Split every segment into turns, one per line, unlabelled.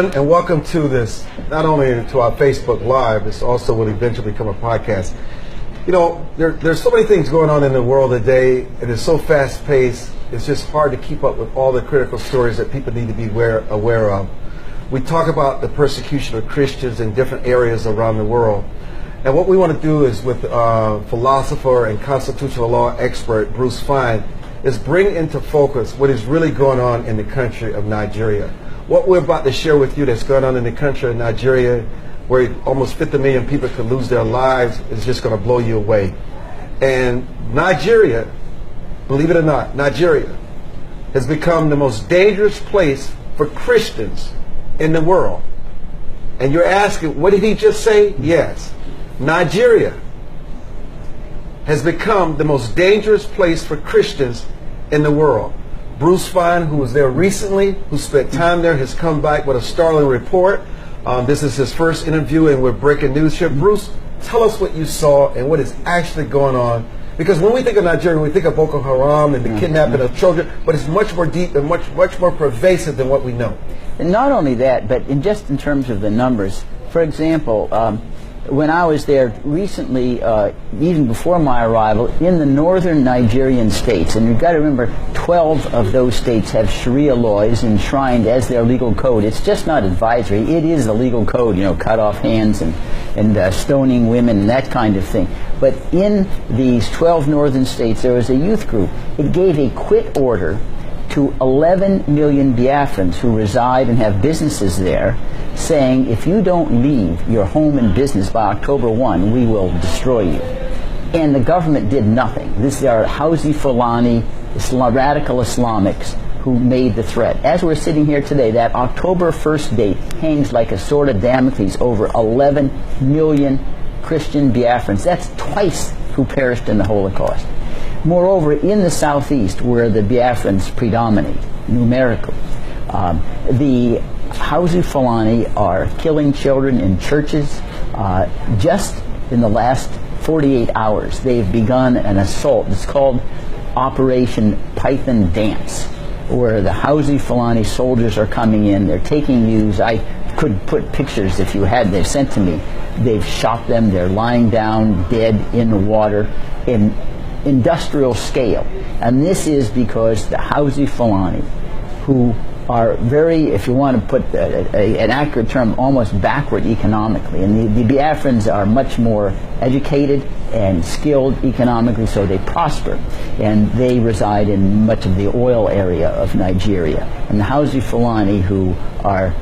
everyone, and welcome to this, not only to our Facebook Live, this also will eventually become a podcast. You know, there's so many things going on in the world today, and it's so fast-paced, it's just hard to keep up with all the critical stories that people need to be aware of. We talk about the persecution of Christians in different areas around the world. And what we want to do is with philosopher and constitutional law expert Bruce Fein is bring into focus what is really going on in the country of Nigeria. What we're about to share with you that's going on in the country of Nigeria, where almost 50 million people could lose their lives, is just going to blow you away. And Nigeria, believe it or not, Nigeria has become the most dangerous place for Christians in the world. And you're asking, what did he just say? Yes. Nigeria has become the most dangerous place for Christians in the world. Bruce Fein, who was there recently, who spent time there, has come back with a startling report. This is his first interview, and we're breaking news here. Bruce, tell us what you saw and what is actually going on. Because when we think of Nigeria, we think of Boko Haram and the kidnapping of children, but it's much more deep and much more pervasive than what we know.
And not only that, but just in terms of the numbers. For example, when I was there recently, even before my arrival, in the northern Nigerian states, and you've got to remember 12 of those states have Sharia laws enshrined as their legal code. It's just not advisory, it is the legal code, you know, cut off hands and stoning women and that kind of thing. But in these 12 northern states, there was a youth group. It gave a quit order to 11 million Biafrans who reside and have businesses there, saying, if you don't leave your home and business by October 1, we will destroy you. And the government did nothing. These are Housi Fulani, radical Islamics, who made the threat. As we're sitting here today, that October 1st date hangs like a sword of Damocles over 11 million Christian Biafrans. That's twice who perished in the Holocaust. Moreover, in the southeast, where the Biafrans predominate numerically, the Housi Fulani are killing children in churches. Just in the last 48 hours, they've begun an assault. It's called Operation Python Dance, where the Housi Fulani soldiers are coming in. They're taking youths. I could put pictures if you had. They've sent to me. They've shot them. They're lying down dead in the water in industrial scale. And this is because the Housi Fulani, who are very, if you want to put an accurate term, almost backward economically. And the Biafrans are much more educated and skilled economically, so they prosper. And they reside in much of the oil area of Nigeria. And the Housi Fulani, who are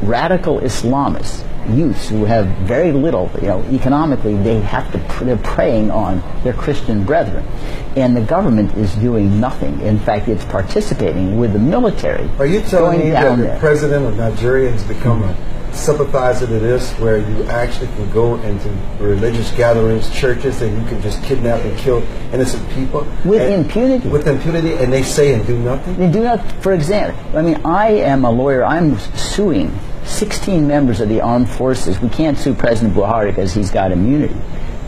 radical Islamists, youths who have very little, you know, economically, they're preying on their Christian brethren. And the government is doing nothing. In fact, it's participating with the military.
Are you telling me that the president of Nigeria has become a sympathizer to this, where you actually can go into religious gatherings, churches, and you can just kidnap and kill innocent people?
With impunity.
With impunity, and they say and do nothing?
They do not. For example, I mean, I am a lawyer. I'm suing 16 members of the armed forces. We can't sue President Buhari because he's got immunity,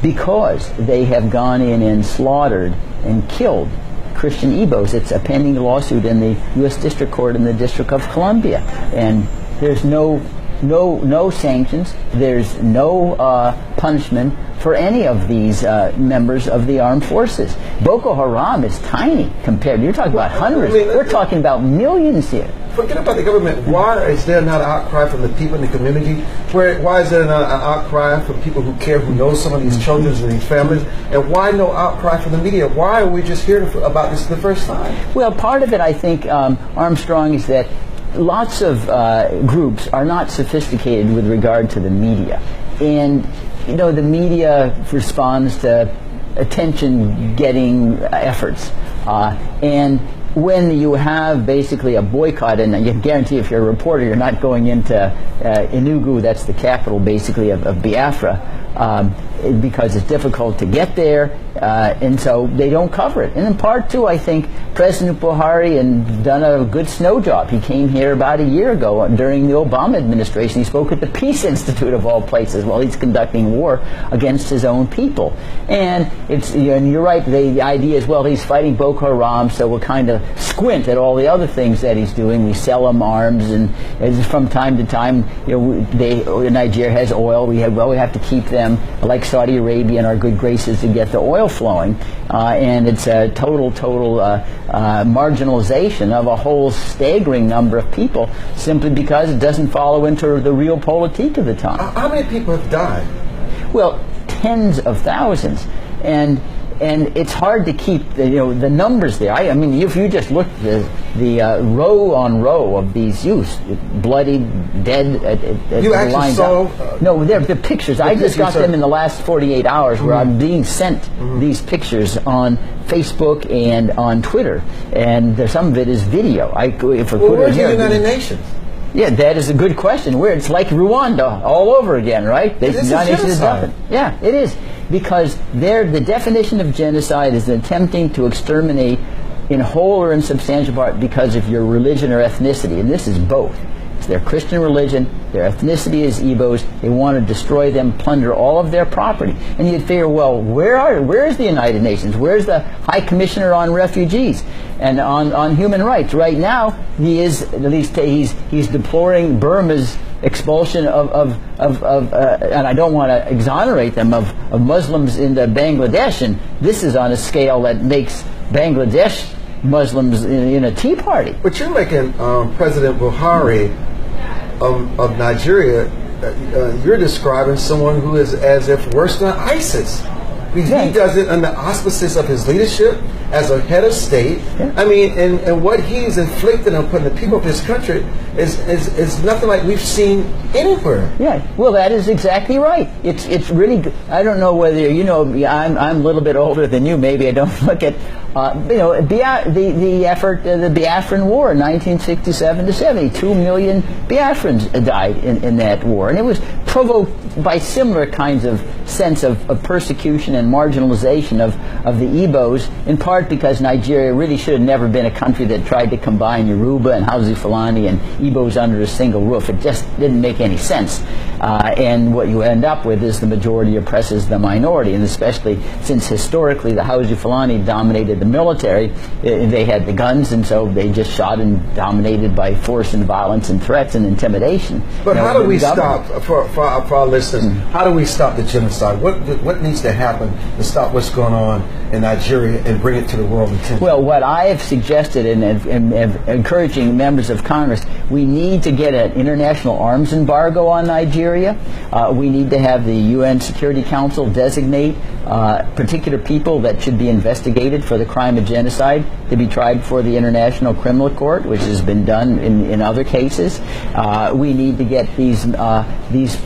because they have gone in and slaughtered and killed Christian Igbos. It's a pending lawsuit in the U.S. District Court in the District of Columbia, and there's no sanctions. There's no punishment for any of these members of the armed forces. Boko Haram is tiny compared. You're talking about hundreds. We're talking about millions here.
Forget about the government. Why is there not an outcry from the people in the community? Why is there not an outcry from people who care, who know some of these children and these families? And why no outcry from the media? Why are we just hearing about this the first time?
Well, part of it, I think, Armstrong, is that lots of groups are not sophisticated with regard to the media. And, you know, the media responds to attention-getting efforts. And when you have basically a boycott, and I can guarantee if you're a reporter, you're not going into Enugu, that's the capital basically of Biafra, because it's difficult to get there, and so they don't cover it. And in part, too, I think President Buhari has done a good snow job. He came here about a year ago during the Obama administration. He spoke at the Peace Institute, of all places, while he's conducting war against his own people. And you're right, the idea is, well, he's fighting Boko Haram, so we'll kind of squint at all the other things that he's doing. We sell him arms, and from time to time, Nigeria has oil. We have to keep them, like Saudi Arabia, in our good graces to get the oil flowing. And it's a total marginalization of a whole staggering number of people, simply because it doesn't follow into the real politique of the time.
How many people have died?
Well, tens of thousands, and it's hard to keep the numbers there. I mean, if you just look at the row on row of these youths, bloody, dead.
You actually saw?
No, they're the pictures. I just got them in the last 48 hours, where I'm being sent these pictures on Facebook and on Twitter, and some of it is video.
Where's the United Nations?
Yeah, that is a good question. Where it's like Rwanda all over again, right?
This is genocide.
Yeah, it is, because the definition of genocide is attempting to exterminate in whole or in substantial part because of your religion or ethnicity, and this is both. It's their Christian religion, their ethnicity is Igbos. They want to destroy them, plunder all of their property. And you'd figure, well, where is the United Nations? Where's the High Commissioner on Refugees and on Human Rights? Right now, he's deploring Burma's expulsion of and I don't want to exonerate them, of Muslims into Bangladesh, and this is on a scale that makes Bangladesh Muslims in a tea party.
But you're making President Buhari of Nigeria, you're describing someone who is as if worse than ISIS. He does it under auspices of his leadership as a head of state. Yeah. I mean, and what he's inflicting upon the people of his country is nothing like we've seen anywhere.
Yeah, well, that is exactly right. It's really good. I don't know whether I'm a little bit older than you. Maybe I don't look at the effort, the Biafran War in 1967 to 70. 2 million Biafrans died in that war, and it was provoked by similar kinds of sense of persecution and marginalization of the Igbos, in part because Nigeria really should have never been a country that tried to combine Yoruba and Hausa Fulani and Igbos under a single roof. It just didn't make any sense. And what you end up with is the majority oppresses the minority, and especially since historically the Hausa Fulani dominated the military, they had the guns, and so they just shot and dominated by force and violence and threats and intimidation.
But how do we stop, for our listeners, how do we stop the genocide? What needs to happen to stop what's going on in Nigeria and bring it to the world attention?
Well, what I have suggested and encouraging members of Congress, we need to get an international arms embargo on Nigeria. We need to have the UN Security Council designate particular people that should be investigated for the crime of genocide to be tried before the International Criminal Court, which has been done in other cases. We need to get these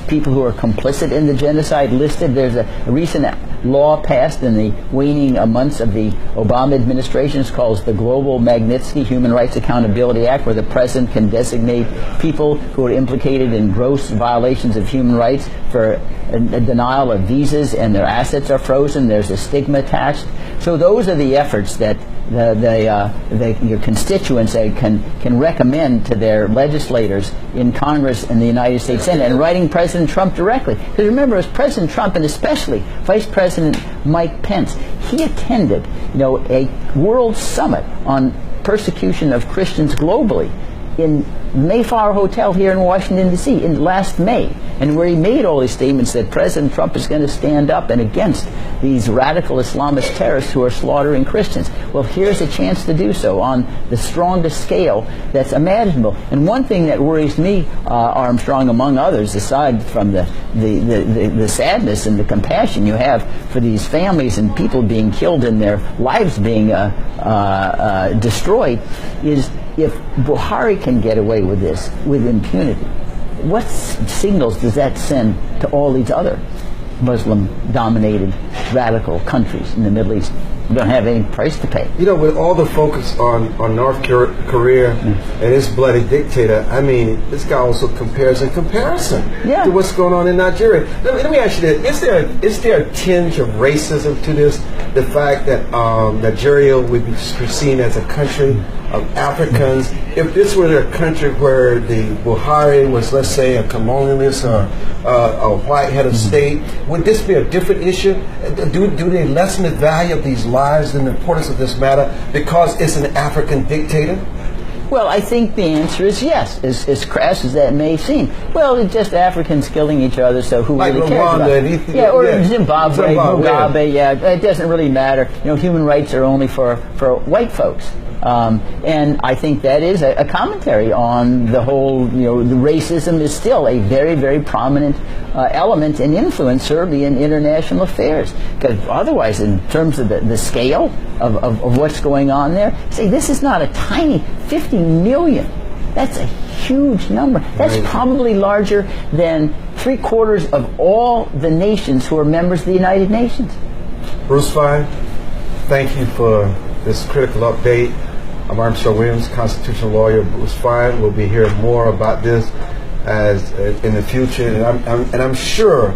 people who are complicit in the genocide listed. There's a recent law passed in the waning months of the Obama administration. It's called the Global Magnitsky Human Rights Accountability Act, where the president can designate people who are implicated in gross violations of human rights for a denial of visas, and their assets are frozen. There's a stigma attached. So those are the efforts that your constituents can recommend to their legislators in Congress and the United States Senate, and writing President Trump directly. Because remember, as President Trump, and especially Vice President Mike Pence, he attended a world summit on persecution of Christians globally in Mayflower Hotel here in Washington, D.C. in last May, and where he made all these statements that President Trump is going to stand up and against these radical Islamist terrorists who are slaughtering Christians. Well, here's a chance to do so on the strongest scale that's imaginable. And one thing that worries me, Armstrong, among others, aside from the sadness and the compassion you have for these families and people being killed and their lives being destroyed, is if Buhari can get away with this with impunity, what signals does that send to all these other Muslim-dominated radical countries in the Middle East. We don't have any price to pay.
You know, with all the focus on North Korea and his bloody dictator, I mean, this guy also compares in comparison to what's going on in Nigeria. Let me ask you this. Is there a tinge of racism to this? The fact that Nigeria would be seen as a country of Africans. If this were a country where the Buhari was, let's say, a colonialist or a white head of state, would this be a different issue? Do they lessen the value of these lives and the importance of this matter because it's an African dictator?
Well, I think the answer is yes, as crass as that may seem. Well, it's just Africans killing each other, so who
like
really cares about it?
Yeah,
or Zimbabwe, Mugabe, it doesn't really matter. You know, human rights are only for white folks. And I think that is a commentary on the whole, you know, the racism is still a very, very prominent element and influence, certainly, in international affairs. Because otherwise, in terms of the scale of what's going on there, say, this is not a tiny 50 million. That's a huge number. That's probably larger than 3/4 of all the nations who are members of the United Nations.
Bruce Fein, thank you for this critical update. I'm Armstrong Williams, constitutional lawyer. Bruce Fein. We'll be hearing more about this as in the future, and I'm sure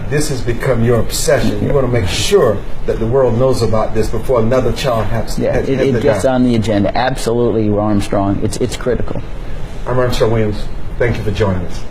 this has become your obsession. You want to make sure that the world knows about this before another child has to die.
It gets on the agenda. Absolutely, Armstrong. It's critical.
I'm Armstrong Williams. Thank you for joining us.